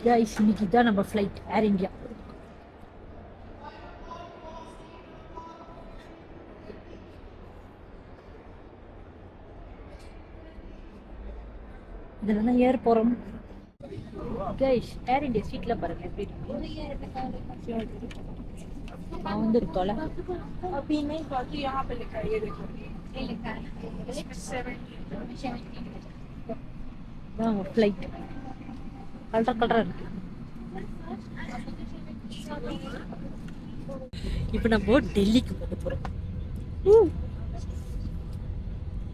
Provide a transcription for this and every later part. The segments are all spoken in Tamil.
கைஸ் இன்னைக்கு தான் நம்ம ஃப்ளைட் ஏர் இந்தியா. இதில் தான் ஏர் போகிறோம். கைஸ் ஏர் இந்தியா சீட்டில் பாருங்க எப்படி நான் வந்து இருக்கோம்ல. ஃப்ளைட் கலர் கலராக இருக்கு. இப்போ நம்ம டெல்லிக்கு போக போகிறோம்.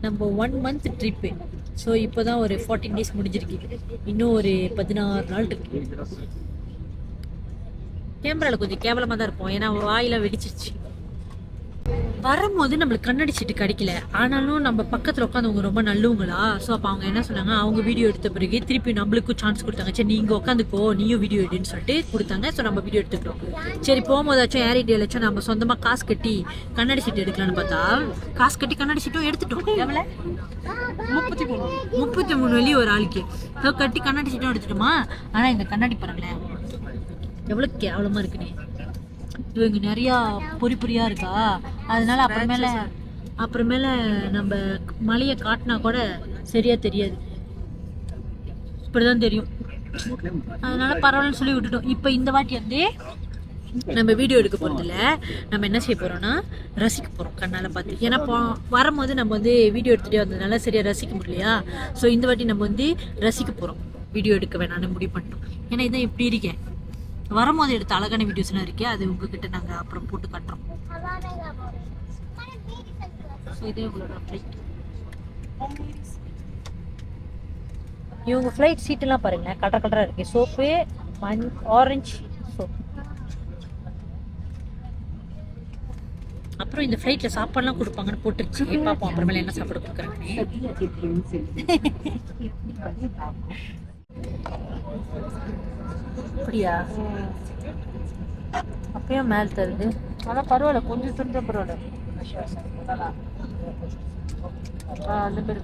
நம்ம 1 month ட்ரிப்பு. ஸோ இப்போ தான் ஒரு 14 days முடிஞ்சிருக்கு. இன்னும் ஒரு 16 நாள் இருக்கு. கேமராவில் கொஞ்சம் கேவலமாக தான் இருக்கும், ஏன்னா வாயிலாம் வெடிச்சிருச்சு. வரும்போது நம்மளுக்கு கண்ணாடி சீட்டு கிடைக்கல. ஆனாலும் நம்ம பக்கத்தில் உட்காந்தவங்க ரொம்ப நல்லவங்களா. ஸோ அப்போ அவங்க என்ன சொன்னாங்க, அவங்க வீடியோ எடுத்த பிறகு திருப்பி நம்மளுக்கும் சான்ஸ் கொடுத்தாங்க. சரி நீங்கள் உட்காந்துக்கோ, நீயும் வீடியோ எடுன்னு சொல்லிட்டு கொடுத்தாங்க. ஸோ நம்ம வீடியோ எடுத்துக்கிட்டோம். சரி போகும்போதாச்சும் ஏர் இண்டியாச்சும் நம்ம சொந்தமாக காசு கட்டி கண்ணாடி சீட்டு எடுக்கலான்னு பார்த்தா காசு கட்டி கண்ணாடி சீட்டும் எடுத்துட்டோம். எவ்வளோ 33 வழி ஒரு ஆளுக்கு. ஸோ கட்டி கண்ணாடி சீட்டும் எடுத்துட்டோமா. ஆனால் இந்த கண்ணாடி பாருங்களேன் எவ்வளோ கேவலமாக இருக்குன்னு. இவங்க நிறையா பொறி பொறியாக இருக்கா. அதனால அப்புறமேல நம்ம மலையை காட்டினா கூட சரியா தெரியாது, இப்படிதான் தெரியும். அதனால பரவாயில்லன்னு சொல்லி விட்டுட்டோம். இப்போ இந்த வாட்டி வந்து நம்ம வீடியோ எடுக்க போகிறதில்ல, நம்ம என்ன செய்ய போகிறோம்னா ரசிக்க போகிறோம் கண்ணால் பார்த்து. ஏன்னா வரும்போது நம்ம வந்து வீடியோ எடுத்துகிட்டே வந்ததுனால சரியாக ரசிக்க முடியலையா. ஸோ இந்த வாட்டி நம்ம வந்து ரசிக்க போகிறோம், வீடியோ எடுக்க வேணான்னு முடிவு பண்ணிட்டோம். ஏன்னா இதான் எப்படி இருக்கேன், வரும்போது எடுத்த அழகான வீடியோஸ்லாம் இருக்கே, அது உங்ககிட்ட நாங்கள் அப்புறம் போட்டு காட்டுறோம். இதே உங்களோட ஃப்ளைட். இவங்க ஃப்ளைட் சீட்டெல்லாம் பாருங்க கலர் கலராக இருக்கு. Soap orange soap. அப்புறம் இந்த ஃப்ளைட்ல சாப்பாடுலாம் கொடுப்பாங்கன்னு போட்டுருச்சு. பார்ப்போம் அப்புறமேல என்ன சாப்பாடு கொடுக்குறாங்க. அப்படியா, அப்பயும் மேலே தருது. ஆனால் பரவாயில்ல, கொஞ்சம் துணிஞ்ச பரவாயில்ல. அந்த பேர்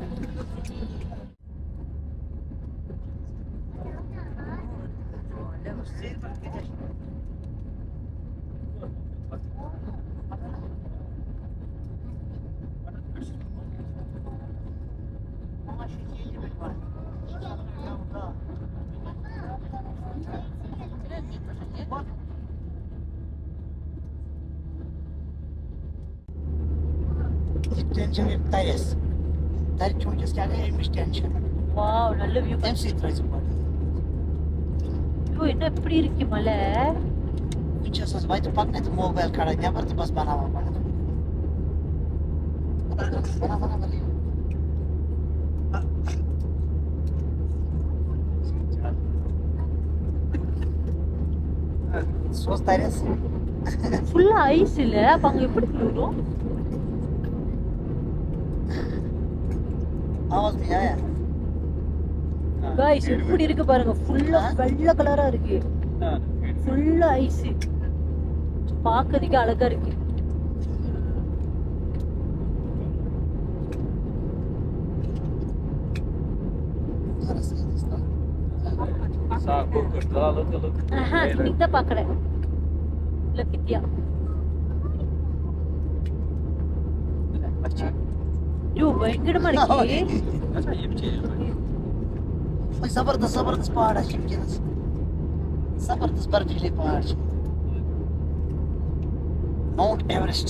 Tension tires. Tire changes can have tension. Wow, நல்ல வியூ. MC transport. ஓ என்ன இப்படி இருக்கு மலை. Сейчас vai tu pak net mobile cara nya bar tu bas banawa bana. Bana. Sos tires. ஃபுல்லா ஐஸ் இல்ல, அப்ப அங்க எப்படி போறோம்? आवाज नहीं आया गाइस எப்படி இருக்கு பாருங்க, ஃபுல்லா வெள்ளை கலரா இருக்கு. ஃபுல்லா ஐஸ், பார்க்கிறதுக்கு அழகா இருக்கு. இன்னைக்கு தான் பாக்குறேன். இல்ல கிட்டியா பயங்கரமா இருக்கு. जबरदस्त पहाड़ है शिमकिनस. जबरदस्त बर्फीले पहाड़ है. Mount Everest.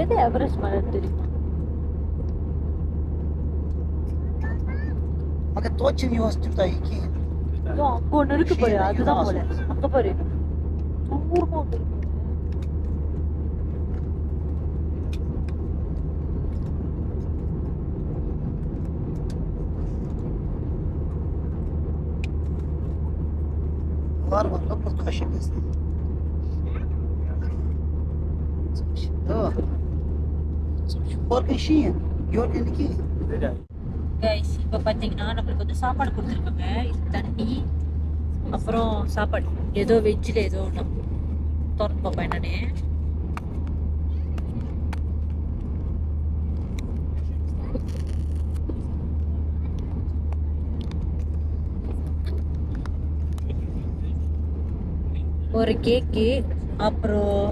எது எவரெஸ்ட் மலை தெரியுமா? मगर точно не остается iki. அங்க ஒண்ணு இருக்கு பாரு, அதுதான் போல. அங்க பாரு தூரமா ஒண்ணு இருக்கு. Var bakın kaşık. Korkışın. Gördün ki. Guys இப்போ பார்த்தீங்கன்னா நம்மளுக்கு வந்து சாப்பாடு கொடுத்துருக்காங்க. இது தண்ணி, அப்புறம் சாப்பாடு ஏதோ வெஜ்ஜில் ஏதோ ஒன்று திறந்து பார்ப்பேன் என்னன்னு. ஒரு கேக்கு, அப்புறம்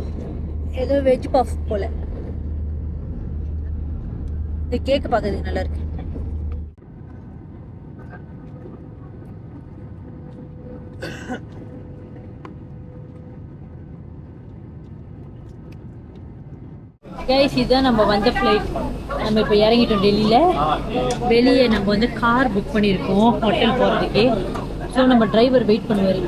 ஏதோ வெஜ் பஃப் போல. இந்த கேக்கு பார்க்கறதுக்கு நல்லா இருக்கு. கைஸ், இதுதான் நம்ம வந்த ஃப்ளைட். நம்ம இப்போ இறங்கிட்டோம் டெல்லியில். வெளியே நம்ம வந்து கார் புக் பண்ணியிருக்கோம் ஹோட்டல் போகிறதுக்கு. ஸோ நம்ம டிரைவர் வெயிட் பண்ணுவார்.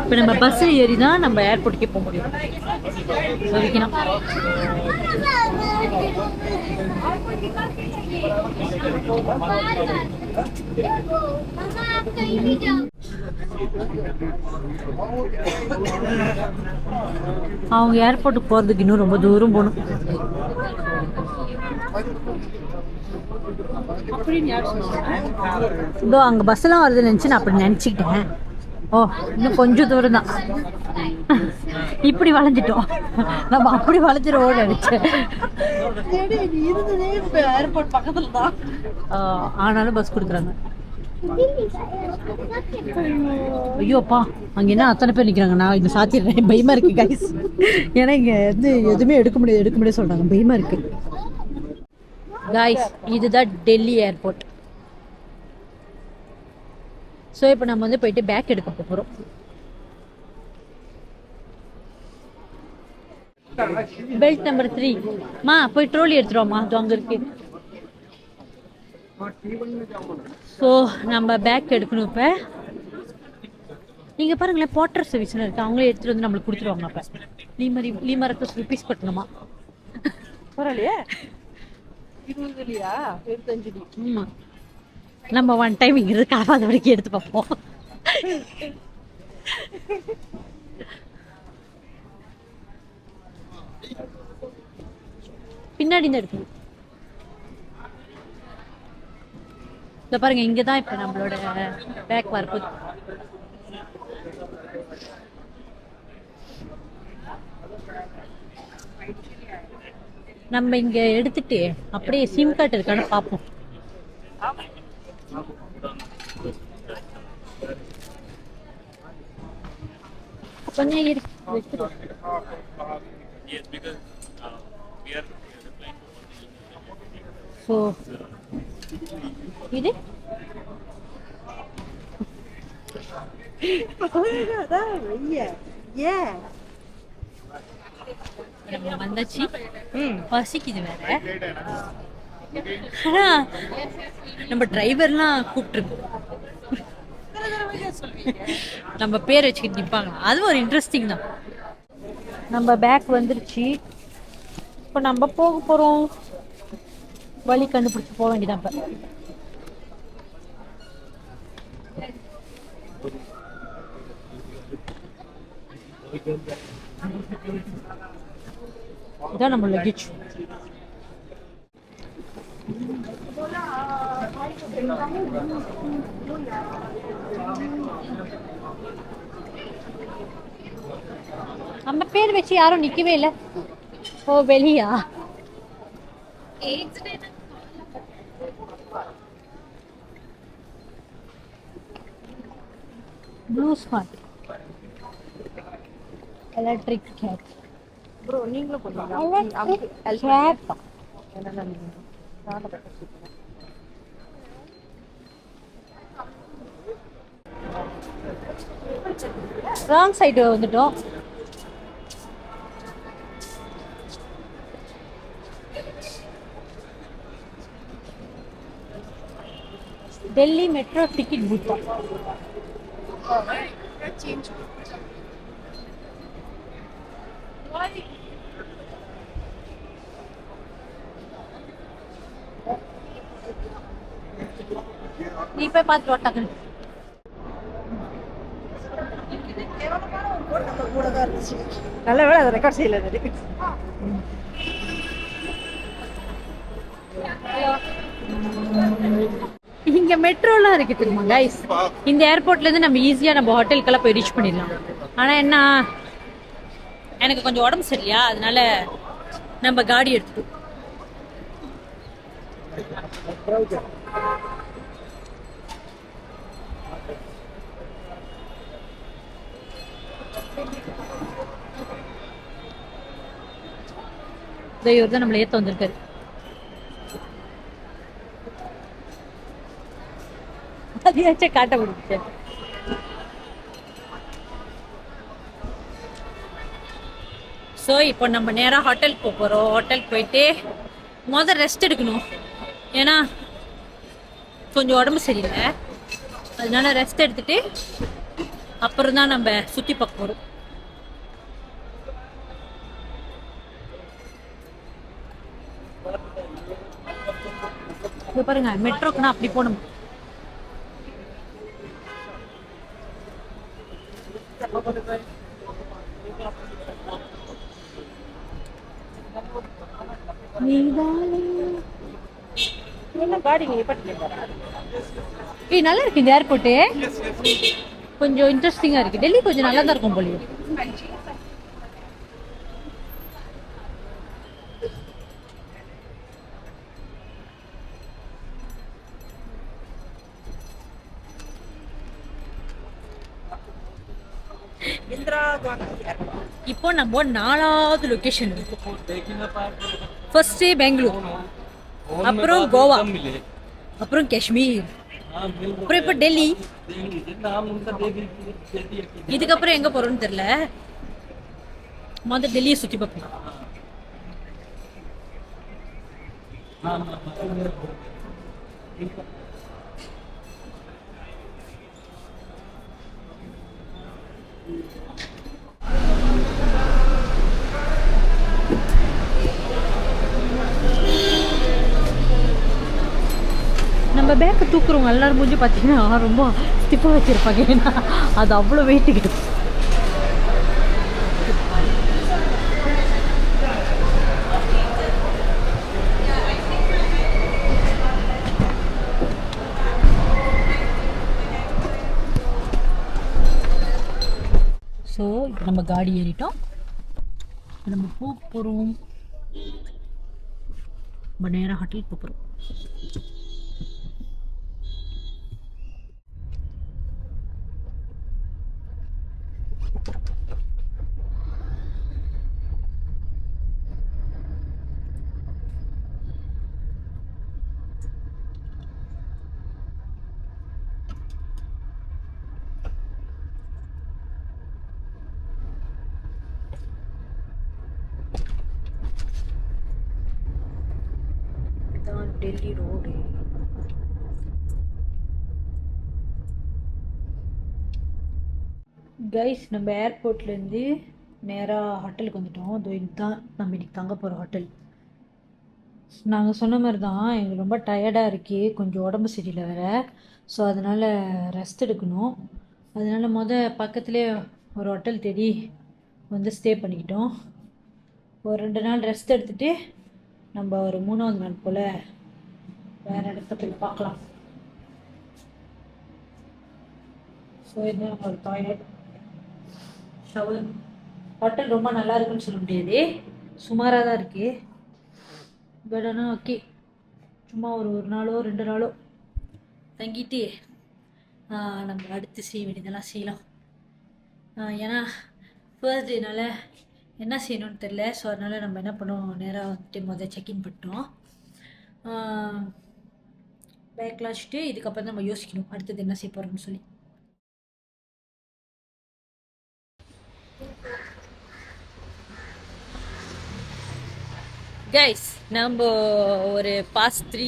இப்போ நம்ம பஸ்ஸில் ஏறி தான் நம்ம ஏர்போர்ட்டுக்கே போக முடியும். வைக்கணும். அவங்க ஏர்போர்ட்டுக்கு போகிறதுக்கு இன்னும் ரொம்ப தூரம் போகணும். இதோ அங்கே பஸ்ஸெல்லாம் வருதுன்னு நினச்சி நான் அப்படி நினச்சிக்கிட்டேன். ஓ, இன்னும் கொஞ்சம் தூரம் தான். இப்படி வளைஞ்சிட்டோம். நம்ம அப்படி வளைஞ்சிரோடு நினைச்சேன். ஏர்போர்ட் பக்கத்துல தான். ஆனாலும் பஸ் கொடுக்குறாங்க. ஐயோப்பா, அங்க என்ன அத்தனை பேர் நிக்கிறாங்க. நான் இங்க சாத்திடுறேன். பயமா இருக்கு கைஸ். ஏன்னா இங்க வந்து எதுவுமே எடுக்க முடியாது சொல்றாங்க. பயமா இருக்கு கைஸ். இதுதான் டெல்லி ஏர்போர்ட். ஸோ இப்போ நம்ம வந்து போயிட்டு பேக் எடுக்க போகிறோம். Belt number 3. மா போய் ட்ரோலி எடுத்துருவோம்மா, அது அங்கே இருக்கு. ஸோ நம்ம பேக் எடுக்கணும். இப்போ நீங்கள் பாருங்களேன், போட்டர் சர்வீஸ்னு இருக்குது. அவங்களே எடுத்துகிட்டு வந்து நம்மளுக்கு கொடுத்துருவாங்க. அப்போ லீமரக்கு ருபீஸ் கட்டணுமா? பரவாயில்லையே. 20 இல்லையா? 25. ஆமாம். நம்ம ஒன் டைம் இங்கிருந்து காப்பாத வரைக்கும் எடுத்து பார்ப்போம். பின்னாடி தான் இருக்கு. இத பாருங்க, இங்கதான் இப்ப நம்மளோட பேக் வரப்போகுது. நம்ம இங்க எடுத்துட்டு அப்படியே சிம் கார்டு இருக்கான்னு பார்ப்போம். கொஞ்சம் இருக்கு. ஸோ இது வந்தாச்சு. பசிக்குது வேற. ஆனா நம்ம டிரைவர்லாம் கூப்பிட்டுருக்கோம். நம்ம பேர் வச்சுக்கிட்டு நிற்பாங்க. அது ஒரு இன்ட்ரெஸ்டிங் தான். நம்ம பேக் வந்துருச்சு. இப்போ நம்ம போக போகிறோம். வழி கண்டுபிடிச்சி போக வேண்டியதான். இப்போ இதான் நம்ம லக்கேஜ். நம்ம பேர் வச்சு யாரும் நிக்கவே இல்லை. ஓ, வெளியா? Blue smart electric gate. Bro நீங்களும் பண்ணுங்க. ராங் சைடு வந்துட்டோம். டெல்லி மெட்ரோ டிக்கெட் பூத்தா. நீ போய் பார்த்துட்டு வாட்டாங்க. நல்ல வேலை அதை ரெக்கார்ட் செய்யல. இங்க மெட்ரோலாம் இருக்கு தெரியுமா கைஸ்? இந்த ஏர்போர்ட்ல இருந்து நம்ம ஈஸியா நம்ம ஹோட்டலுக்கெல்லாம் போய் ரீச் பண்ணிடலாம். ஆனா என்ன, எனக்கு கொஞ்சம் உடம்பு சரியில்லையா, அதனால நம்ம காடி எடுத்துட்டோம். இவர் தான் நம்மளை ஏற்ற வந்திருக்காரு. அதையாச்சும் காட்ட முடிச்சு. ஸோ இப்போ நம்ம நேராக ஹோட்டலுக்கு போகிறோம். ஹோட்டலுக்கு போயிட்டு ரெஸ்ட் எடுக்கணும். ஏன்னா கொஞ்சம் உடம்பு சரியில்லை, அதனால ரெஸ்ட் எடுத்துட்டு அப்புறம் தான் நம்ம சுற்றி பார்க்க போகிறோம். இங்க பாருங்க, மெட்ரோக்குன்னா அப்படி போகணும். நல்லா இருக்கு இந்த ஏர்போர்ட்டு, கொஞ்சம் இன்ட்ரெஸ்டிங்கா இருக்கு. டெல்லி கொஞ்சம் நல்லா தான் இருக்கும் போலியும். இப்போ நம்ம 4வது லொகேஷன். ஃபர்ஸ்ட் பெங்களூர், அப்புறம் கோவா, அப்புறம் காஷ்மீர், அப்புறம் இப்போ டெல்லி. இதுக்கப்புறம் எங்க போறோம்னு தெரியல. முதல்ல டெல்லியை சுத்தி பார்ப்போம். நம்ம பேக்கை தூக்குறவங்க எல்லாரும் மூஞ்சி பார்த்தீங்கன்னா ரொம்ப ஸ்டிஃபாக வச்சுருப்பாங்க. ஏன்னா அது அவ்வளோ வெயிட்டு கிடைக்கும். ஸோ இப்போ நம்ம காடி ஏறிட்டோம். நம்ம போகிறோம், நம்ம நேராக ஹோட்டலுக்கு போகிறோம். டெல்லி ரோடு. கைஸ், நம்ம ஏர்போர்ட்லேருந்து நேராக ஹோட்டலுக்கு வந்துட்டோம். இதுதான் நம்ம இன்னைக்கு தங்க போகிற ஹோட்டல். நாங்கள் சொன்ன மாதிரி தான், எங்களுக்கு ரொம்ப டயர்டாக இருக்கு, கொஞ்சம் உடம்பு சரியில்லை வேறு. ஸோ அதனால் ரெஸ்ட் எடுக்கணும். அதனால் பக்கத்துலேயே ஒரு ஹோட்டல் தேடி வந்து ஸ்டே பண்ணிக்கிட்டோம். ஒரு 2 நாள் ரெஸ்ட் எடுத்துகிட்டு நம்ம ஒரு 3வது நாள் போல் வேறு இடத்த போய் பார்க்கலாம். ஸோ இது ஒரு டாய்லெட், ஷவர். ஹோட்டல் ரொம்ப நல்லா இருக்குன்னு சொல்ல முடியாது, சுமாராக தான் இருக்குது. பட் ஆனால் ஓகே, சும்மா ஒரு நாளோ 2 நாளோ தங்கிட்டு நம்ம அடுத்து செய்ய வேண்டியதெல்லாம் செய்யலாம். ஏன்னா ஃபர்ஸ்ட் டேனால என்ன செய்யணும்னு தெரில. ஸோ அதனால் நம்ம என்ன பண்ணோம், நேராக வந்துட்டு செக்இன் பண்ணிட்டோம். பேக்லாம் வச்சுட்டு இதுக்கப்புறம் தான் நம்ம யோசிக்கணும் அடுத்தது என்ன செய்ய போகிறோம்னு சொல்லி. கைஸ், நம்ம ஒரு பாஸ்ட் 3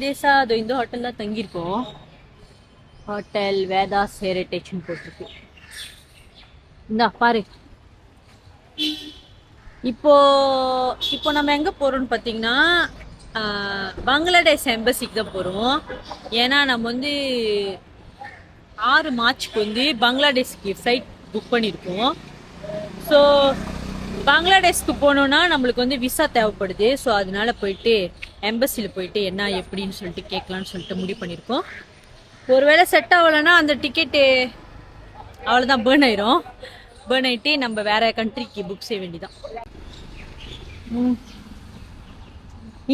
டேஸா அது இந்த ஹோட்டல் தான் தங்கியிருக்கோம். ஹோட்டல் வேதாஸ் ஹெரிட்டேஜ்னு போட்டிருக்கு. இந்தா பாரு. இப்போ நம்ம எங்கே போகிறோம்னு பார்த்தீங்கன்னா பங்களாதேஷ் எம்பசிக்கு தான் போகிறோம். ஏன்னா நம்ம 6 மார்ச்சுக்கு பங்களாதேஷ்க்கு ஃப்ளைட் புக் பண்ணியிருக்கோம். ஸோ பங்களாதேஷ்க்கு போகணுன்னா நம்மளுக்கு விசா தேவைப்படுது. ஸோ அதனால போயிட்டு எம்பசியில் போயிட்டு என்ன எப்படின்னு சொல்லிட்டு கேட்கலான்னு சொல்லிட்டு முடிவு பண்ணியிருக்கோம். ஒருவேளை செட் ஆகலைன்னா அந்த டிக்கெட்டு அவ்வளோதான், பேர்ன் ஆகிட்டு நம்ம வேற கண்ட்ரிக்கு புக் செய்ய வேண்டியதான்.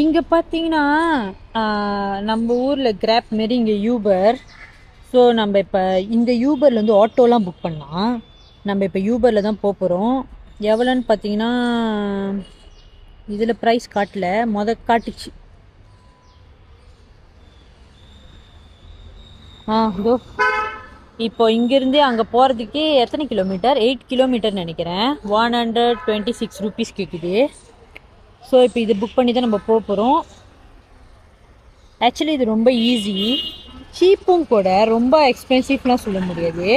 இங்கே பார்த்தீங்கன்னா நம்ம ஊரில் கிராப் மாரி இங்கே யூபர். ஸோ நம்ம இப்போ இந்த யூபர்லேருந்து ஆட்டோலாம் புக் பண்ணலாம். நம்ம இப்போ யூபரில் தான் போகிறோம். எவ்வளோன்னு பார்த்தீங்கன்னா இதில் ப்ரைஸ் காட்டல, காட்டுச்சு. இதோ இப்போ இங்கேருந்து அங்கே போகிறதுக்கு எத்தனை கிலோமீட்டர்? 8 கிலோமீட்டர் நினைக்கிறேன். 126 ருபீஸ் கேட்குது. ஸோ இப்போ இது புக் பண்ணி தான் நம்ம போகிறோம். ஆக்சுவலி இது ரொம்ப ஈஸி, சீப்பும் கூட, ரொம்ப எக்ஸ்பென்சிவ்லாம் சொல்ல முடியாது.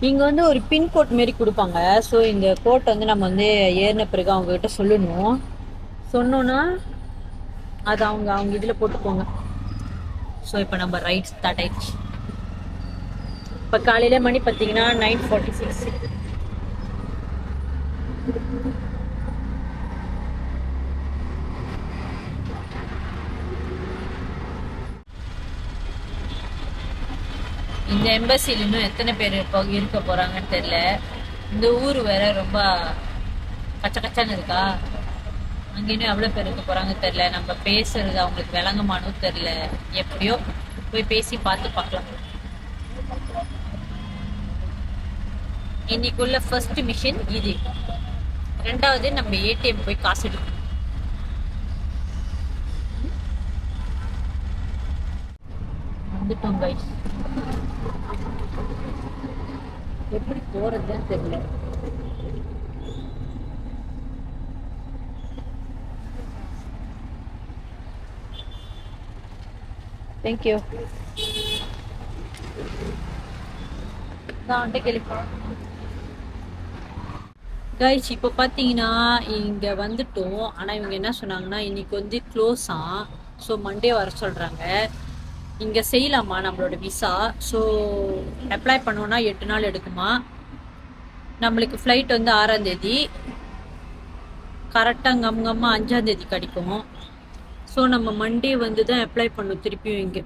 இங்கே வந்து ஒரு பின்கோட் மாரி கொடுப்பாங்க. ஸோ இந்த கோட் வந்து நம்ம வந்து ஏறின பிறகு அவங்கக்கிட்ட சொல்லணும். சொன்னோன்னா அது அவங்க இதில் போட்டுக்கோங்க. ஸோ இப்போ நம்ம ரைட் ஸ்டார்ட் ஆயிடுச்சு. இப்போ காலையில் மணி பார்த்தீங்கன்னா 9:46. இந்த எம்பசியில் இன்னும் எத்தனை பேர் இருக்க போகிறாங்கன்னு தெரியல. இந்த ஊர் வேற ரொம்ப கச்ச கச்சான்னு இருக்கா. அங்கே இன்னும் எவ்வளோ பேர் இருக்க போகிறாங்க தெரியல. நம்ம பேசுறது அவங்களுக்கு விளங்கமானும் தெரியல. எப்படியோ போய் பேசி பார்க்கலாம். இன்னைக்குள்ள ஃபர்ஸ்ட் மிஷன் இது. ரெண்டாவது நம்ம ஏடிஎம் போய் காசு எடுக்கணும். வந்துட்டோம் கைஸ். எப்படி போறதுன்னு தெரியல. தேங்க்யூ. நான் கைஸ் இப்போ பார்த்தீங்கன்னா இங்கே வந்துட்டோம். ஆனால் இவங்க என்ன சொன்னாங்கன்னா இன்னைக்கு வந்து க்ளோஸா, ஸோ மண்டே வர சொல்கிறாங்க. இங்கே செய்யலாமா நம்மளோட விசா? ஸோ அப்ளை பண்ணோன்னா 8 நாள் எடுக்குமா. நம்மளுக்கு ஃப்ளைட் வந்து 6ஆம் தேதி, கரெக்டாக கம்மா 5ஆம் தேதி கிடைக்கும். ஸோ நம்ம மண்டே வந்து தான் அப்ளை பண்ணோம் திருப்பியும் இங்கே.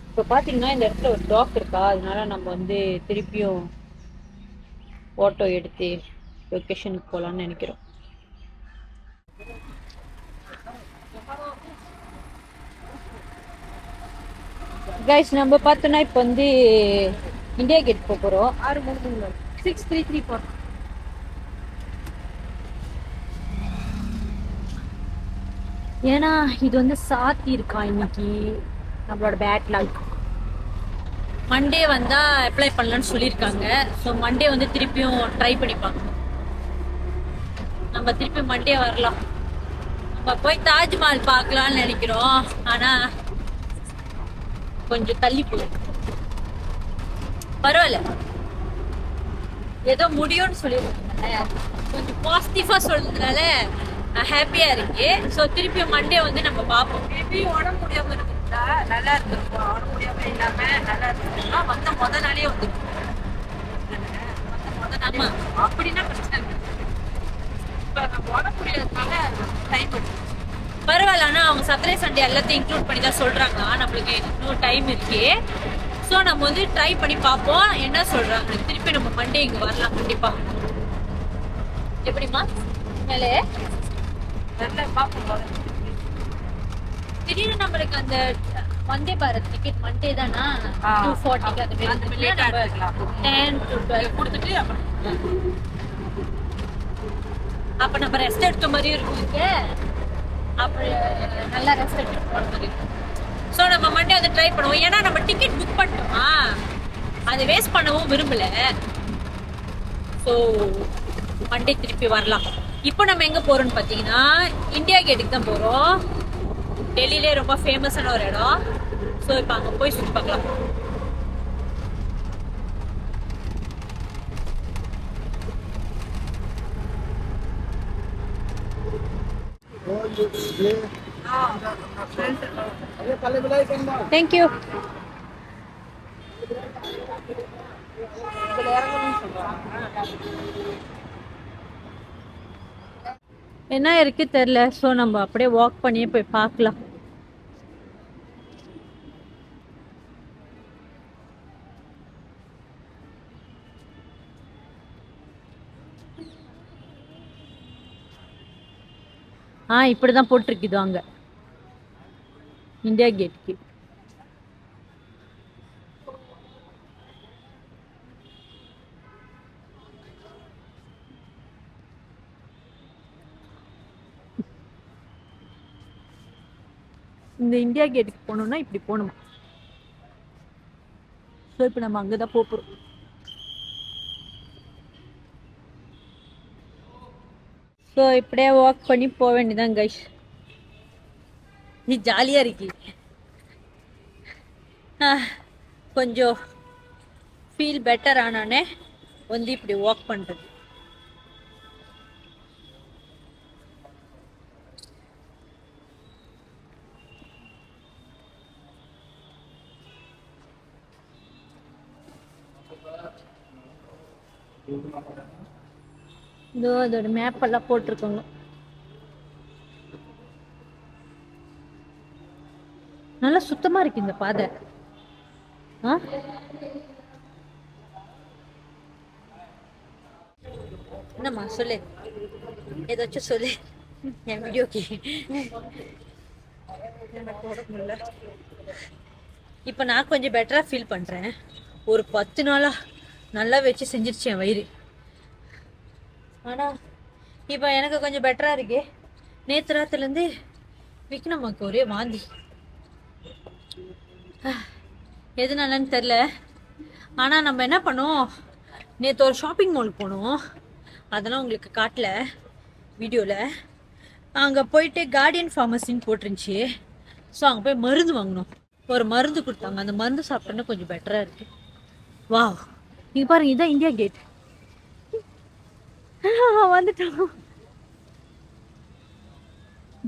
இப்போ பார்த்தீங்கன்னா இந்த இடத்துல ஒரு டாக் இருக்கா, அதனால நம்ம வந்து திருப்பியும் ஆட்டோ எடுத்து லொக்கேஷனுக்கு போகலான்னு நினைக்கிறோம். கைஸ் நம்ம பார்த்தோன்னா இப்போ வந்து இந்தியா கேட் போகிறோம். 6334. ஏன்னா இது வந்து சாத்தி இருக்கா இன்னைக்கு நம்மளோட பேட் லாக். மண்டே வந்தால் அப்ளை பண்ணலான்னு சொல்லியிருக்காங்க. ஸோ மண்டே வந்து திருப்பியும் ட்ரை பண்ணிப்பாங்க. நம்ம திருப்பி மண்டே வரலாம். நம்ம போய் தாஜ்மஹால் பார்க்கலான்னு நினைக்கிறோம். ஆனால் கொஞ்சம் தள்ளி போகும். பரவாயில்ல, ஏதோ முடியும்னு சொல்லியிருக்காங்க. கொஞ்சம் பாசிட்டிவாக சொல்றதுனால ஹாப்பியாக இருக்கு. ஸோ திருப்பியும் மண்டே வந்து நம்ம பார்ப்போம். மேபி உடம்பு முடியாமல் இருக்குங்களா, நல்லா இருந்திருக்கும். உடம்பு முடியாமல் இல்லாமல் நல்லா இருந்துச்சுன்னா வந்த முத நாளே வந்துருக்கும். ஆமாம், அப்படின்னா பிரச்சனை இல்லை. இப்போ நம்ம உடம்பு முடியாததுனால டைம் எடுத்து பரவாயில்ல. ஆனால் அவங்க சாட்டர்டே சண்டே எல்லாத்தையும் இன்க்ளூட் பண்ணி தான் சொல்கிறாங்க. நம்மளுக்கு இன்னும் டைம் இருக்கு. ஸோ நம்ம வந்து ட்ரை பண்ணி பார்ப்போம் என்ன சொல்கிறாங்க. திருப்பி நம்ம மண்டே இங்கே வரலாம் கண்டிப்பாக. எப்படிமா மேலே நல்லா பார்ப்போம். திடீர்னு நம்மளுக்கு அந்த வந்தே பாரத் டிக்கெட் மண்டே தானா 240 அந்த மாதிரி 10 to 12 கொடுத்துட்டு அப்போ நம்ம ரெஸ்ட் எடுத்த மாதிரி இருக்கும். அப்போ நல்லா ரெஸ்ட் எடுத்துட்டு போகிற மாதிரி இருக்கும். ஸோ நம்ம மண்டே வந்து ட்ரை பண்ணுவோம். ஏன்னா நம்ம டிக்கெட் புக் பண்ணிட்டோமா, அதை வேஸ்ட் பண்ணவும் விரும்பலை. ஸோ மண்டே திருப்பி வரலாம். இப்போ நம்ம எங்கே போகிறோம்னு பார்த்தீங்கன்னா இந்தியா கேட்டுக்கு தான் போகிறோம். டெல்லியிலே ரொம்ப ஃபேமஸான ஒரு இடம். ஸோ இப்போ அங்கே போய் சுற்றி பார்க்கலாம். தேங்க்யூ. என்ன இருக்கு தெரியல. ஸோ நம்ம அப்படியே வாக் பண்ணியே போய் பார்க்கலாம். இப்படிதான் போட்டிருக்குது அங்க இந்தியா கேட்க்கு. இந்த இந்தியா கேட்டுக்கு போகணுன்னா இப்படி போகணுமா. ஸோ இப்போ நம்ம அங்கே தான் போகிறோம். ஸோ இப்படியே வாக் பண்ணி போக வேண்டியதான் கைஸ். நீ ஜாலியாக இருக்கி. கொஞ்சம் ஃபீல் பெட்டர் ஆனானே வந்து இப்படி வாக் பண்ணுறது. இதோ அதோட மேப் எல்லாம் போட்டிருக்கோங்க. நல்லா சுத்தமா இருக்கு இந்த பாதை. என்னம்மா சொல்லு, ஏதாச்சும் சொல்லு என் வீடியோக்கு. இப்போ நான் கொஞ்சம் பெட்டராக ஃபீல் பண்ணுறேன். ஒரு 10 நாளாக நல்லா வச்சு செஞ்சிருச்சு என் வயிறு. ஆனால் இப்போ எனக்கு கொஞ்சம் பெட்டராக இருக்கு. நேற்று ராத்திரிலேருந்து விக்னம்மாக்கு ஒரே வாந்தி. எதுனாலன்னு தெரில. ஆனால் நம்ம என்ன பண்ணோம், நேற்று ஒரு ஷாப்பிங் மால் போனோம். அதெல்லாம் உங்களுக்கு காட்டல வீடியோவில். அங்கே போயிட்டு கார்டியன் ஃபார்மசின்னு போட்டிருந்துச்சி. ஸோ அங்கே போய் மருந்து வாங்கினோம். ஒரு மருந்து கொடுத்தாங்க. அந்த மருந்து சாப்பிட்டோன்னா கொஞ்சம் பெட்டராக இருக்குது. வா நீங்கள் பாருங்க, இதுதான் இந்தியா கேட். வந்துட்டோம்.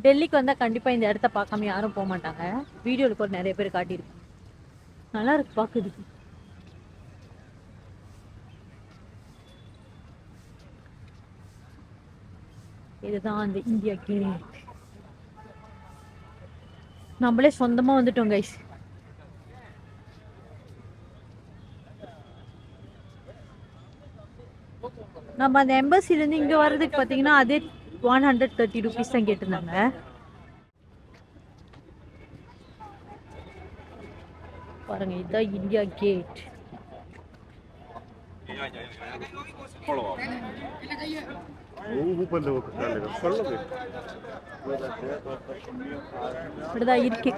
டெல்லிக்கு வந்தால் கண்டிப்பாக இந்த இடத்த பார்க்காம யாரும் போக மாட்டாங்க. வீடியோவில் கூட நிறைய பேர் காட்டியிருக்கு. நல்லா இருக்கு பார்க்குறதுக்கு. இதுதான் அந்த இந்தியா கேட். நம்மளே சொந்தமா வந்துட்டோம் கைஸ். நம்ம அந்த எம்பசிலேருந்து இங்கே வர்றதுக்கு பார்த்தீங்கன்னா அதே 130 rupees தான் கேட்டிருந்தாங்க. பாருங்க, இதுதான் இந்தியா கேட். இப்படிதான் இருக்கு.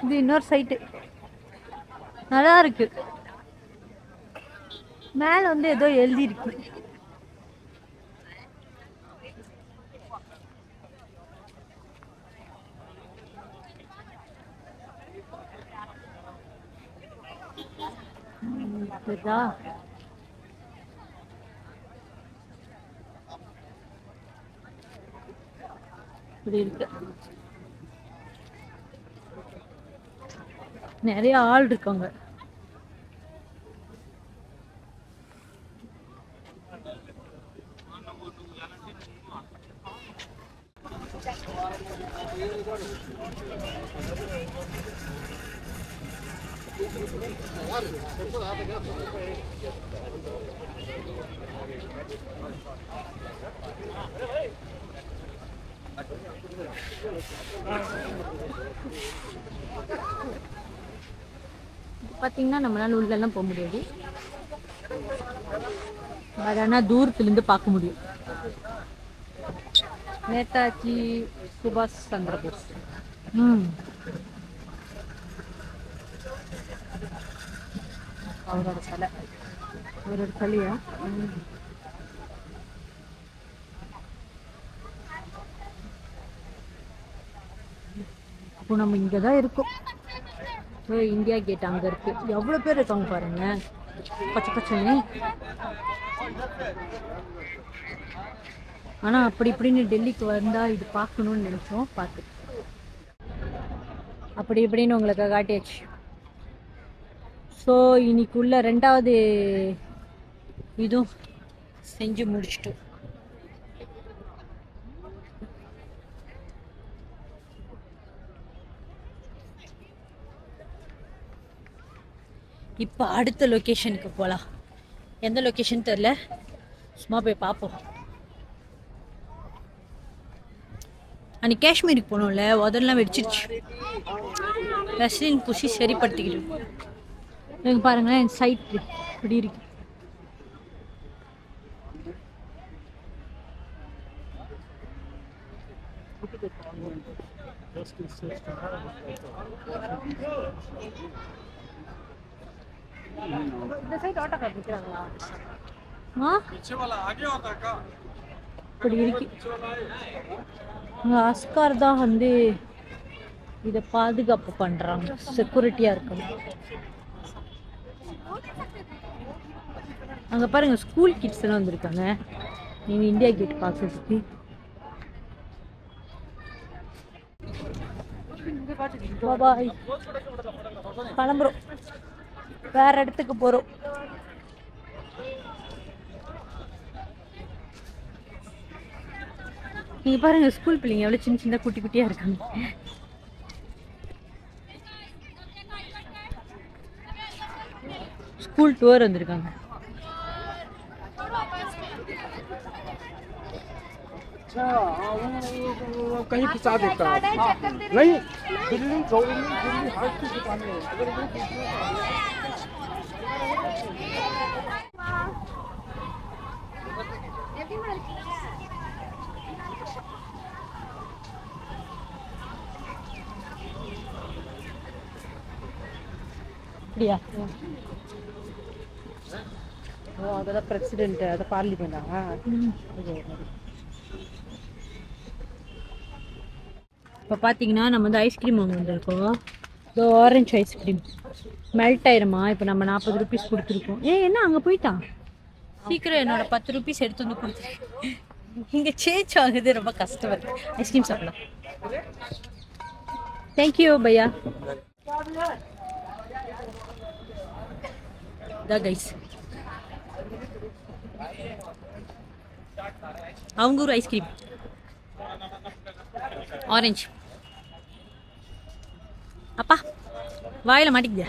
இது இன்னொரு சைட்டு நல்லா இருக்கு. மேல வந்து ஏதோ எழுதி இருக்கு. இப்படி இருக்கு. நிறைய ஆள் இருக்காங்க. பார்த்தீங்கன்னா நம்மளால உள்ளெல்லாம் போக முடியாது. பட் ஆனால் தூரத்துலேருந்து பார்க்க முடியும். நேதாஜி சுபாஷ் சந்திர போஸ். அவரோட சிலை. அவரோட சிலையா? இப்போ நம்ம இங்கே தான் இருக்கோம். ஸோ இந்தியா கேட் அங்கே இருக்கு. எவ்வளோ பேர் இருக்காங்க பாருங்க, பச்சை பச்சைன்னு. ஆனால் அப்படி இப்படின்னு டெல்லிக்கு வந்தால் இது பார்க்கணுன்னு நினச்சோம். பார்த்து அப்படி இப்படின்னு உங்களுக்கு காட்டியாச்சு. ஸோ இன்னைக்குள்ள 2வது இதுவும் செஞ்சு முடிச்சிட்டோம். இப்போ அடுத்த லொக்கேஷனுக்கு போகலாம். எந்த லொக்கேஷன் தெரில, சும்மா போய் பார்ப்போம். அன்னைக்கு காஷ்மீருக்கு போனோம்ல, உதரெல்லாம் வெடிச்சிருச்சு. ரஸ்லின் பூசி சரிப்படுத்திக்கிட்டு. இங்க பாருங்களேன், என் சைட் இப்படி இருக்கு. இந்த சைட் ஆட்டோ கார் விற்கிறாங்களா? இப்படி இருக்கு. அஸ்கார் தான் வந்து இதை பாதுகாப்பு பண்றாங்க, செக்யூரிட்டியா இருக்கணும். அங்க பாருங்க, ஸ்கூல் கிட்ஸ் எல்லாம் வந்திருக்காங்க நீங்க இந்தியா கேட் பார்க்கறதுக்கு. பாய், கிளம்புறோம், வேற இடத்துக்கு போறோம். நீங்க பாருங்க, ஸ்கூல் பிள்ளைங்க எவ்வளவு சின்ன சின்ன குட்டி குட்டியா இருக்காங்க. ஸ்கூல் டூர் வந்திருக்காங்க. कहीं फंसा देता नहीं दिल्ली दिल्ली हर चीज दुकानें अगर அப்படியா? அதெல்லாம் பிரசிடென்ட், அதை பார்லிமெண்டா? இப்போ பார்த்தீங்கன்னா நம்ம வந்து ஐஸ்கிரீம் வாங்க வந்திருக்கோம். இதோ ஆரஞ்சு ஐஸ்கிரீம் மெல்ட் ஆயிருமா. இப்போ நம்ம 40 ரூபீஸ் கொடுத்துருக்கோம். என்ன அங்கே போயிட்டான்? சீக்கிரம் என்னோட 10 ரூபீஸ் எடுத்து வந்து கொடுத்துருக்கேன். இங்கே சேஞ்ச் ஆகுது, ரொம்ப கஷ்டம் இருக்கு. ஐஸ்கிரீம் சாப்பிடலாம். தேங்க்யூ பையா. கைஸ், அவங்க ஒரு ஐஸ்கிரீம் ஆரஞ்சு. அப்பா வாயில மாட்டிக்குது.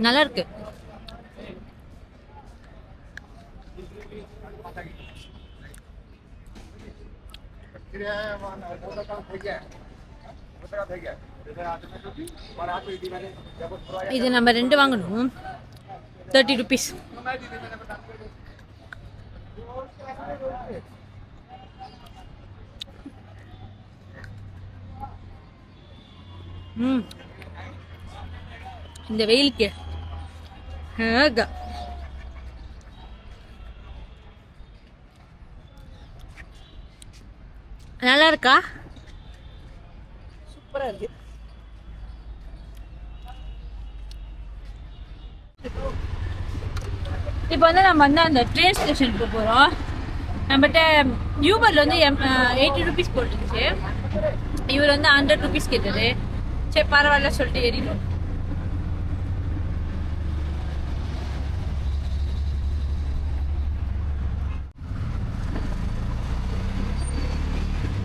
நல்லா இருக்கு. இது நம்ம 2 வாங்கணும், 30 ரூபீஸ். இந்த வெயிலுக்கு நல்லா இருக்கா? சூப்பரா இருக்கு. இப்போ வந்து நம்ம வந்து அந்த ட்ரெயின் ஸ்டேஷனுக்கு போகிறோம். நம்மகிட்ட யூபரில் வந்து 80 ரூபீஸ் போட்டுருந்துச்சு. இவர் வந்து 100 ரூபீஸ் கேட்டது. சரி பரவாயில்ல சொல்லிட்டு ஏறிடும்.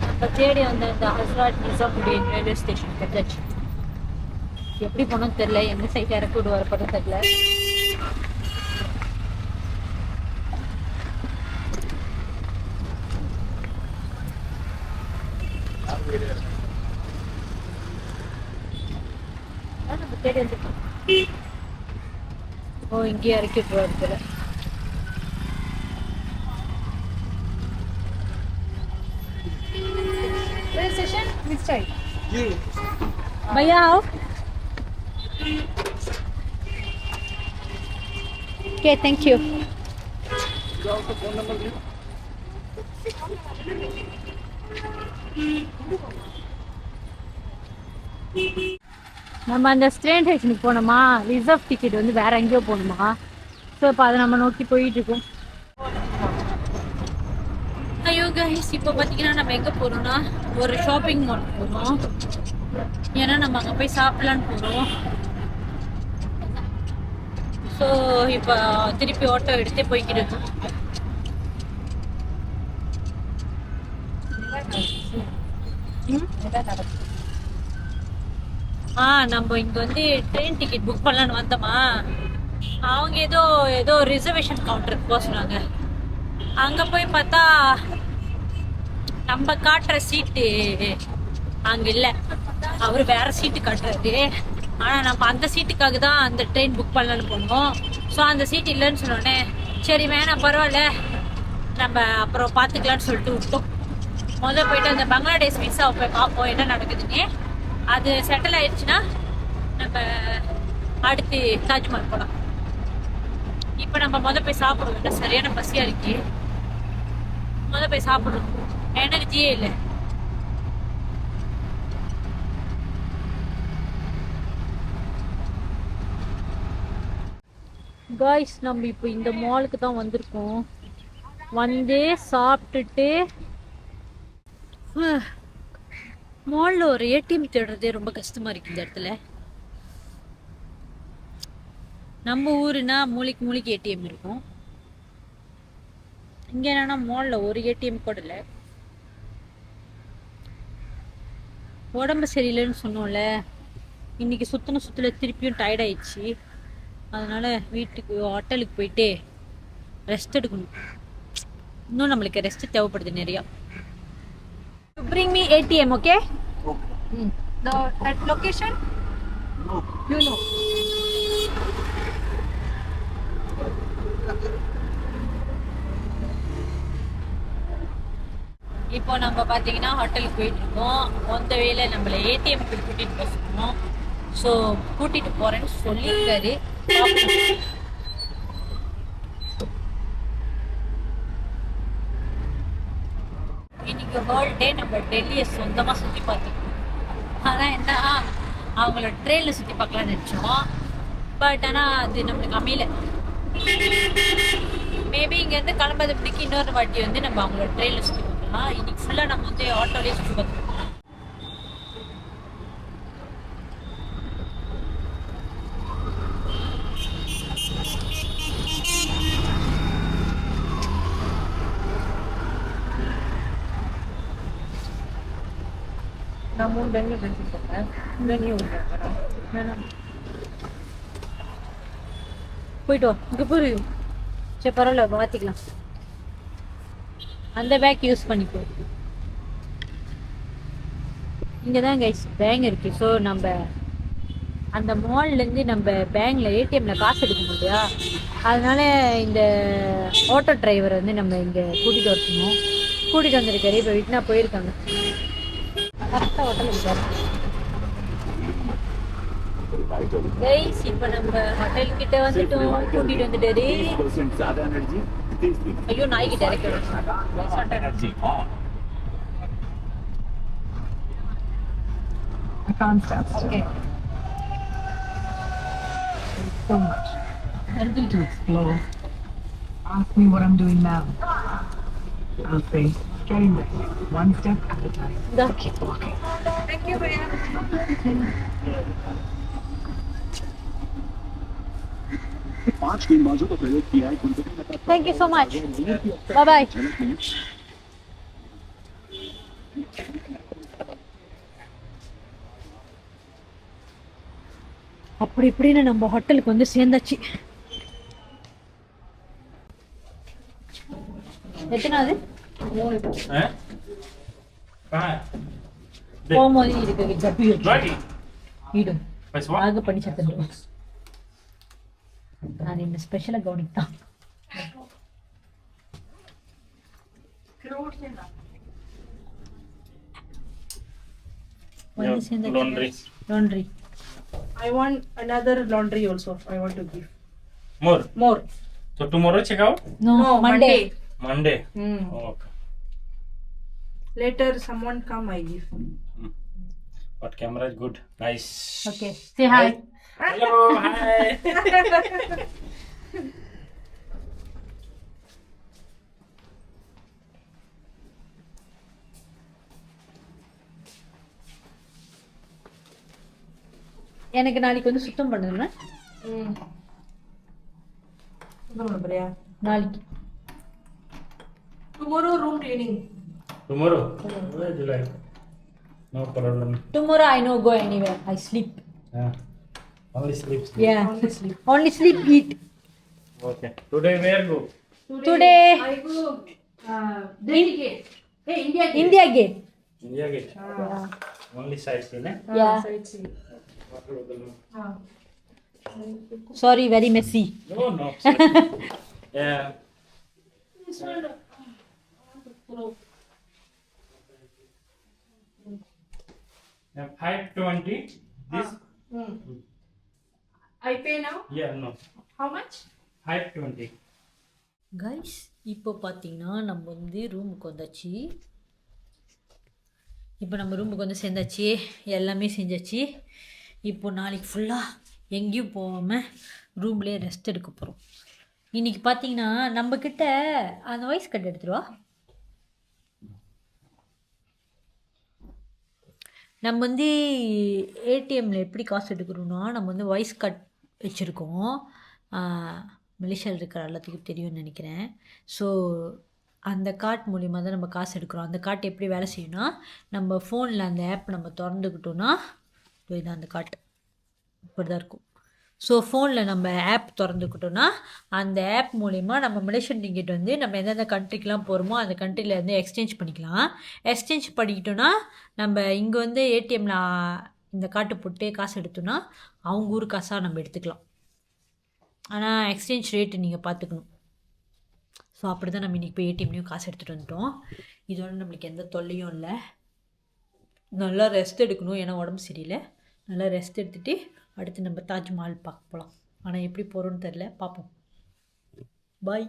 நம்ம தேடி வந்த இந்த ஹஸ்ராட் நிசாமுதீன் ரயில்வே ஸ்டேஷன் கட்டாச்சு. எப்படி போனோம்னு தெரியல, எந்த சைட் இறக்கி விடுவார் படம் தெரியல. தேடி வந்துட்டோம். ஓ, இங்கேயே இறக்கி விட்டுருவாரு போல. स्टेशन मिस साइड जी भैया आओ. Okay thank you. Phone number दियो. நம்ம அந்த ட்ரெயின் ஸ்டேஷனுக்கு போனோமா, ரிசர்வ் டிக்கெட் வந்து வேற எங்கேயோ போகணுமா. ஸோ இப்போ அதை நம்ம நோக்கி போயிட்டு இருக்கோம். ஐயோ கைஸ், இப்போ பார்த்தீங்கன்னா நம்ம எங்கே போகிறோம்னா ஒரு ஷாப்பிங் மால் போகிறோம். ஏன்னா நம்ம அங்கே போய் சாப்பிட்லான்னு போகிறோம். ஸோ இப்போ திருப்பி ஆட்டோ எடுத்தே போய்க்கிட்டு. நம்ம இங்கே வந்து ட்ரெயின் டிக்கெட் புக் பண்ணலான்னு வந்தோமா, அவங்க ஏதோ ரிசர்வேஷன் கவுண்டருக்கு போக சொன்னாங்க. அங்கே போய் பார்த்தா நம்ம காட்டுற சீட்டு அங்க இல்ல, அவர் வேற சீட்டு காட்டுறாரு. ஆனா நம்ம அந்த சீட்டுக்காக தான் அந்த ட்ரெயின் புக் பண்ணலான்னு போனோம். ஸோ அந்த சீட் இல்லைன்னு சொன்னோடனே சரி வேணாம் பரவாயில்ல நம்ம அப்புறம் பார்த்துக்கலான்னு சொல்லிட்டு விட்டோம். முதல்ல போயிட்டு அந்த பங்களாதேஷ் விசாவை போய் பார்ப்போம் என்ன நடக்குதுன்னு. அது செட்டில் ஆயிடுச்சுன்னா நம்ம அடுத்து தாஜ்மஹால் போகலாம். இப்போ நம்ம முதல் போய் சாப்பிடுவோம். சரியான பசியா இருக்கு. முதல் போய் சாப்பிடுவோம். எனர்ஜியே இல்லை. காய்ஸ் நம்ம இப்போ இந்த மாலுக்கு தான் வந்திருக்கோம். வந்து சாப்பிட்டுட்டு மாலில் ஒரு ஏடிஎம் தேடுறதே ரொம்ப கஷ்டமா இருக்கு இந்த இடத்துல. நம்ம ஊருனா மூளைக்கு ஏடிஎம் இருக்கும். இங்க என்னன்னா மாலில் ஒரு ஏடிஎம் கூட இல்லை. உடம்பு சரியில்லைன்னு சொன்னோம்ல, இன்னைக்கு சுத்துல திருப்பியும் டயர்ட் ஆயிடுச்சு. அதனால வீட்டுக்கு ஹோட்டலுக்கு போயிட்டு ரெஸ்ட் எடுக்கணும். இன்னும் நம்மளுக்கு ரெஸ்ட் தேவைப்படுது நிறையா. Bring me ATM, okay? Okay. That location? No. You know. இப்போ நம்ம பார்த்தீங்கன்னா ஹோட்டலுக்கு போயிட்டு இருக்கோம். அந்த வேலை நம்மளை ஏடிஎம்க்கு கூட்டிட்டு போகிறோம். ஸோ கூட்டிட்டு போறேன்னு சொல்லியிருக்காரு. இன்னைக்கு ஹோல் டே நம்ம டெல்லியை சொந்தமாக சுற்றி பார்த்தோம். ஆனால் என்ன, அவங்கள ட்ரெயினில் சுற்றி பார்க்கலான்னு நினச்சோம். பட் ஆனால் அது நம்மளுக்கு அமையல. மேபி இங்கேருந்து கிளம்புறது பிடிக்கு இன்னொரு வாட்டி வந்து நம்ம அவங்களோட ட்ரெயினில் சுற்றி பார்க்கலாம். இன்னைக்கு ஃபுல்லாக நம்ம வந்து ஆட்டோலேயே சுற்றி பார்த்தோம். நான் 3 டைம்ல ட்ரெஸ்ஸிங் பண்ணேன். நீ வேணாம். போயிட்டு வா. இங்கே போய் சரி பரவாயில்ல மாற்றிக்கலாம். அந்த பேக் யூஸ் பண்ணிப்போ. இங்கே தான் கைஸ் பேங்க் இருக்கு. ஸோ நம்ம அந்த மால்லேருந்து நம்ம பேங்க்ல ஏடிஎம்ல காசு எடுக்க முடியா. அதனால இந்த ஆட்டோ டிரைவர் வந்து நம்ம இங்கே கூட்டிகிட்டு வரணும். கூட்டிகிட்டு வந்திருக்காரு. இப்போ விட்னா போயிருக்காங்க. கரெக்டாக ஹோட்டல் கைஸ். இப்போ நம்ம ஹோட்டல் கிட்ட வந்துட்டோம். கூட்டிட்டு வந்துட்டாரு. ஐயோ நாய்கிட்ட இறக்கணும். I can't stand still. Okay. There's so much. Anything to explore. Ask me what I'm doing now. I'll say, getting ready, one step at a time. Keep walking. Thank you, Bhaiya. Thank you so much. Bye bye. அப்படி இப்படின்னு நம்ம ஹோட்டலுக்கு வந்து சேர்ந்தாச்சு. எத்தனாவது போகும்போது இருக்கு ஜப்பி வீடும் ஆக பண்ணி சத்துருவோம். நான் என்ன ஸ்பெஷலா கவனித்தான். Laundry. I want another laundry also. I want to give. More. So tomorrow check out? No, Monday. Monday. Okay. Later someone come, I give. But camera is good. Nice. Okay. Say hi. Hello. Hi. எனக்கு நாளைக்கு வந்து சுத்தம் பண்ணுங்க. நாளைக்கு Tomorrow room cleaning. Tomorrow? Where do you like? No problem. tomorrow I no go anywhere. I sleep. Yeah. Only sleep. Yeah. Only sleep, eat. Okay. Today where go? Today I go Delhi gate. Hey, India Gate. India Gate. India Gate. Only sightseeing, eh? Yeah. Sightseeing. Ah. Sorry, very messy. No, no. Yeah. This one. Yeah, 520. This. I pay now. Yeah, no. How much? 520. Guys இப்போ பார்த்தீங்கன்னா நம்ம வந்து ரூமுக்கு வந்தாச்சு. இப்போ நம்ம ரூமுக்கு வந்து சேர்ந்தாச்சு, எல்லாமே செஞ்சாச்சு. இப்போ நாளைக்கு ஃபுல்லாக எங்கேயும் போகாமல் ரூம்லேயே ரெஸ்ட் எடுக்க போகிறோம். இன்றைக்கி பார்த்தீங்கன்னா நம்மக்கிட்ட அந்த வாய்ஸ் கட் எடுத்துருவா. நம்ம வந்து ஏடிஎம்மில் எப்படி காசு எடுக்கிறோன்னா, நம்ம வந்து வாய்ஸ் கட் வச்சுருக்கோம். மலேசியாவில் இருக்கிற எல்லாத்துக்கும் தெரியும்னு நினைக்கிறேன். ஸோ அந்த கார்ட் மூலிமா தான் நம்ம காசு எடுக்கிறோம். அந்த கார்ட் எப்படி வேலை செய்யணும்னா, நம்ம ஃபோனில் அந்த ஆப் நம்ம திறந்துக்கிட்டோன்னா, இதுதான் அந்த கார்ட் இப்படி தான் இருக்கும். ஸோ ஃபோனில் நம்ம ஆப் திறந்துக்கிட்டோன்னா, அந்த ஆப் மூலிமா நம்ம மலேசியன் டிக்கெட் வந்து நம்ம எந்தெந்த கண்ட்ரிக்கெலாம் போகிறோமோ அந்த கண்ட்ரியில் வந்து எக்ஸ்சேஞ்ச் பண்ணிக்கலாம். எக்ஸ்சேஞ்ச் பண்ணிக்கிட்டோன்னா நம்ம இங்கே வந்து ஏடிஎம்மில் இந்த கார்டு போட்டு காசு எடுத்தோன்னா அவங்க ஊர் காசாக நம்ம எடுத்துக்கலாம். ஆனால் எக்ஸ்சேஞ்ச் ரேட்டு நீங்கள் பார்த்துக்கணும். ஸோ அப்படி தான் நம்ம இன்றைக்கி போய் ஏடிஎம்லேயும் காசு எடுத்துகிட்டு வந்துட்டோம். இதோட நம்மளுக்கு எந்த தொல்லையும் இல்லை. நல்லா ரெஸ்ட் எடுக்கணும், ஏன்னா உடம்பு சரியில்லை. நல்லா ரெஸ்ட் எடுத்துகிட்டு அடுத்து நம்ம தாஜ்மஹால் பார்க்க போகலாம். ஆனால் எப்படி போகிறோன்னு தெரில, பார்ப்போம். பாய்.